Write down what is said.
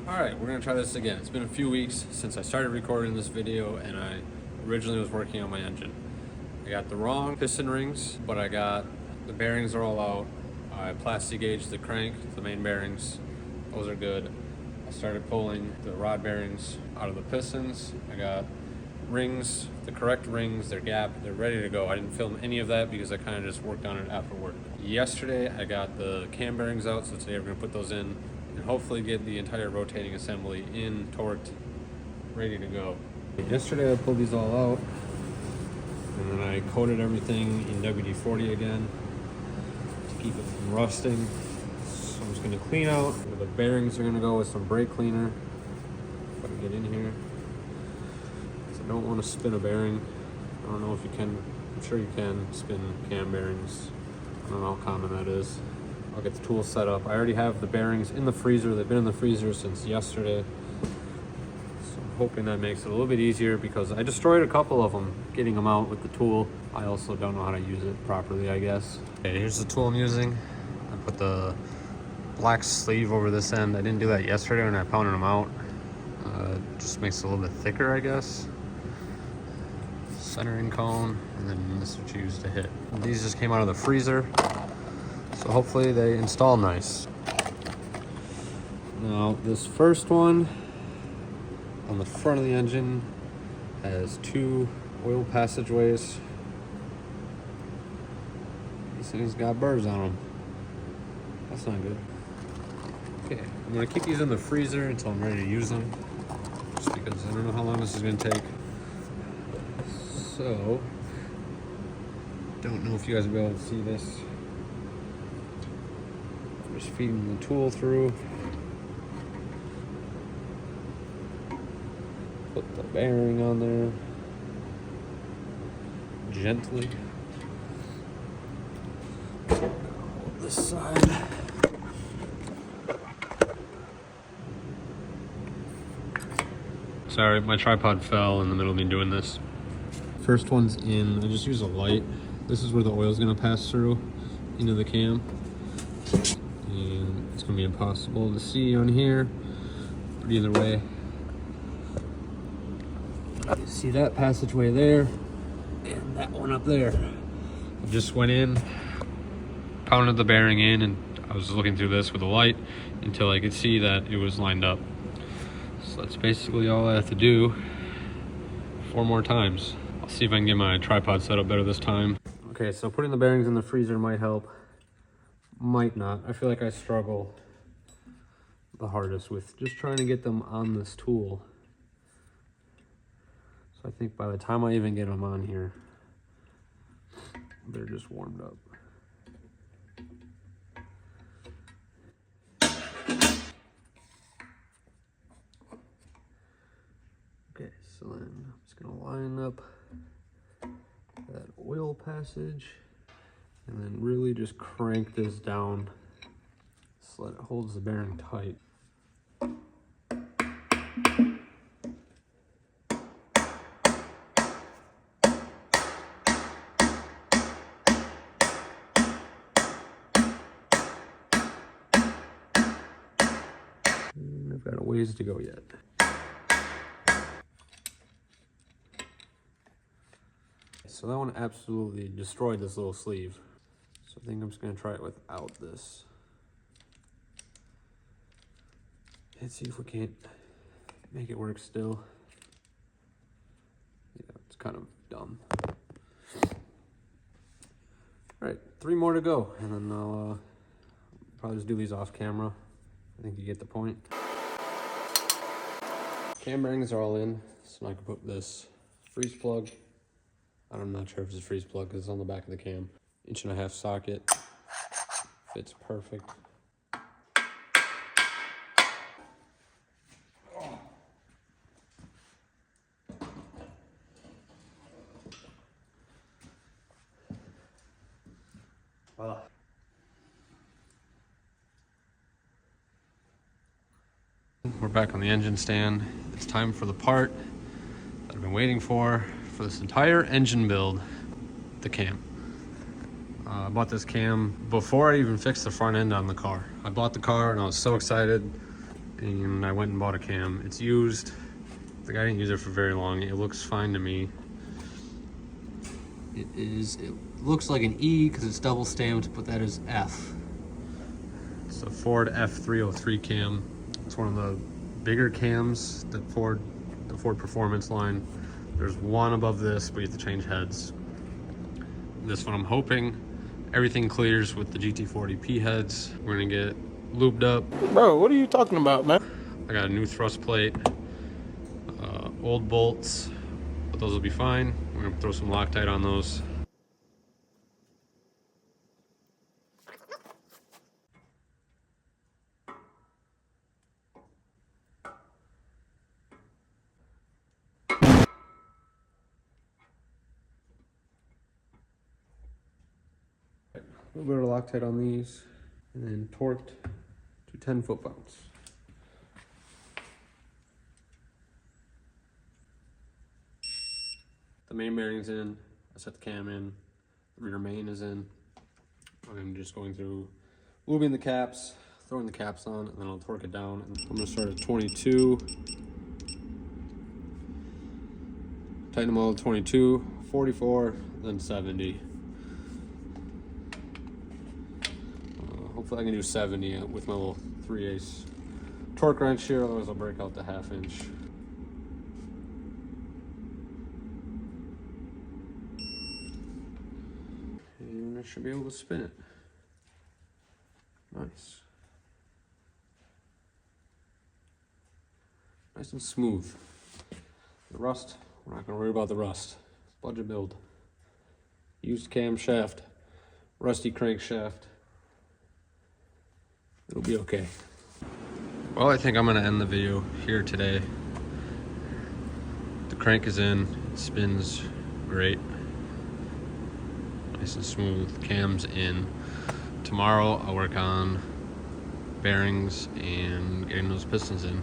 Alright, we're gonna try this again. It's been a few weeks since I started recording this video, and I originally was working on my engine. I got the wrong piston rings, but I got the bearings are all out. I plastic gauged the crank, the main bearings. Those are good. I started pulling the rod bearings out of the pistons. I got rings, the correct rings, they're gapped, they're ready to go. I didn't film any of that because I kind of just worked on it after work. Yesterday, I got the cam bearings out, so today we're gonna put those in and hopefully get the entire rotating assembly in, torqued, ready to go. Yesterday I pulled these all out, and then I coated everything in WD-40 again to keep it from rusting. So I'm just gonna clean out. The bearings are gonna go with some brake cleaner. If I can get in here. So I don't want to spin a bearing. I don't know if you can, I'm sure you can spin cam bearings. I don't know how common that is. I'll get the tool set up. I already have the bearings in the freezer. They've been in the freezer since yesterday. So I'm hoping that makes it a little bit easier because I destroyed a couple of them getting them out with the tool. I also don't know how to use it properly, I guess. Okay, here's the tool I'm using. I put the black sleeve over this end. I didn't do that yesterday when I pounded them out. Just makes it a little bit thicker, I guess. Centering cone, and then this is what you use to hit. And these just came out of the freezer. So hopefully they install nice. Now this first one on the front of the engine has two oil passageways. These things got burrs on them. That's not good. Okay, I'm gonna keep these in the freezer until I'm ready to use them. Just because I don't know how long this is gonna take. So, don't know if you guys will be able to see this. Just feeding the tool through. Put the bearing on there gently. This side. Sorry, my tripod fell in the middle of me doing this. First one's in. I just use a light. This is where the oil is going to pass through into the cam. And it's going to be impossible to see on here. But either way, you see that passageway there and that one up there. I just went in, pounded the bearing in, and I was looking through this with a light until I could see that it was lined up. So that's basically all I have to do 4 more times. I'll see if I can get my tripod set up better this time. Okay, so putting the bearings in the freezer might help. Might not. I feel like I struggle the hardest with just trying to get them on this tool. So I think by the time I even get them on here, they're just warmed up. Okay, so then I'm just gonna line up that oil passage and then really just crank this down so that it holds the bearing tight. And I've got a ways to go yet. So that one absolutely destroyed this little sleeve. So I think I'm just gonna try it without this. And see if we can't make it work still. Yeah, it's kind of dumb. All right, 3 more to go, and then I'll probably just do these off camera. I think you get the point. Cam bearings are all in, so now I can put this freeze plug. I'm not sure if it's a freeze plug because it's on the back of the cam. 1.5-inch socket. Fits perfect. Voila. We're back on the engine stand. It's time for the part that I've been waiting for this entire engine build, the cam. I bought this cam before I even fixed the front end on the car. I bought the car and I was so excited and I went and bought a cam. It's used. The guy didn't use it for very long. It looks fine to me. It looks like an E because it's double stamped, but that is F. It's a Ford F303 cam. It's one of the bigger cams that the Ford Performance line. There's one above this, but you have to change heads. This one I'm hoping everything clears with the GT40P heads. We're gonna get lubed up. Bro, what are you talking about, man? I got a new thrust plate, old bolts, but those will be fine. We're gonna throw some Loctite on those. A little bit of Loctite on these, and then torqued to 10 foot-pounds. The main bearing's in, I set the cam in, the rear main is in. I'm just going through lubing the caps, throwing the caps on, and then I'll torque it down. And I'm gonna start at 22, tighten them all to 22, 44, then 70. Hopefully I can do 70 with my little 3/8 torque wrench here, otherwise I'll break out the 1/2 inch. And I should be able to spin it. Nice. Nice and smooth. The rust, we're not gonna worry about the rust. Budget build. Used camshaft, rusty crankshaft. It'll be okay. Well, I think I'm gonna end the video here today. The crank is in, it spins great. Nice and smooth, cam's in. Tomorrow I'll work on bearings and getting those pistons in.